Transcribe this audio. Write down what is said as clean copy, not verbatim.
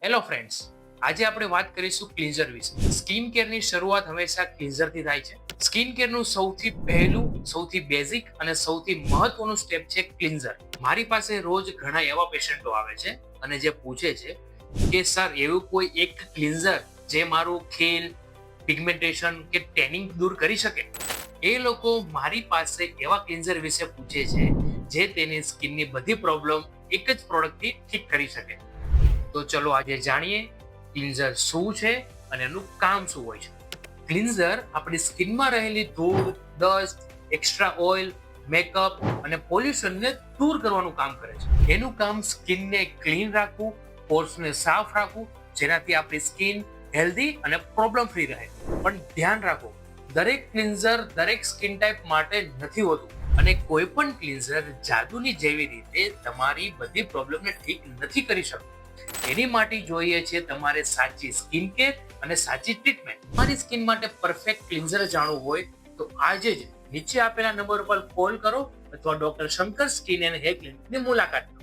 Hello friends, આજે આપણે વાત કરીશું ક્લિન્ઝર વિશે. સ્કિન કેરની શરૂઆત હંમેશા ક્લિન્ઝરથી થાય છે. સ્કિન કેરનું સૌથી પહેલું, સૌથી બેઝિક અને સૌથી મહત્વનું સ્ટેપ છે ક્લિન્ઝર. મારી પાસે રોજ ઘણા એવા પેશન્ટો આવે છે અને જે પૂછે છે કે સર, એવું કોઈ એક ક્લિન્ઝર જે મારું ખીલ, પિગમેન્ટેશન કે ટેનિંગ દૂર કરી શકે? એ લોકો મારી પાસે એવા ક્લિન્ઝર વિશે પૂછે છે જે તેની સ્કિનની બધી પ્રોબ્લેમ એક જ પ્રોડક્ટથી ઠીક કરી શકે. તો ચલો આજે જાણીએ ક્લિન્ઝર શું છે અને એનું કામ શું હોય છે. ક્લિન્ઝર આપણી સ્કિનમાં રહેલી ધૂળ, ડસ્ટ, એક્સ્ટ્રા ઓઇલ, મેકઅપ અને પોલ્યુશનને દૂર કરવાનું કામ કરે છે. એનું કામ સ્કિનને ક્લીન રાખવું, પોર્સને સાફ રાખવું, જેનાથી આપણી સ્કિન હેલ્ધી અને પ્રોબ્લેમ ફ્રી રહે. પણ ધ્યાન રાખો, દરેક ક્લિન્ઝર દરેક સ્કિન ટાઈપ માટે નથી હોતું અને કોઈ પણ ક્લિન્ઝર જાદુની જેવી રીતે તમારી બધી પ્રોબ્લેમને ઠીક નથી કરી શકતું. એની માટે જોઈએ છે તમારે સાચી સ્કિન કેર અને સાચી ટ્રીટમેન્ટ. તમારી સ્કિન માટે પરફેક્ટ ક્લિન્ઝર જાણવું હોય તો આજે જ નીચે આપેલા નંબર પર કોલ કરો અથવા doctor Shankar skin and hair ક્લિનિકની મુલાકાત લો.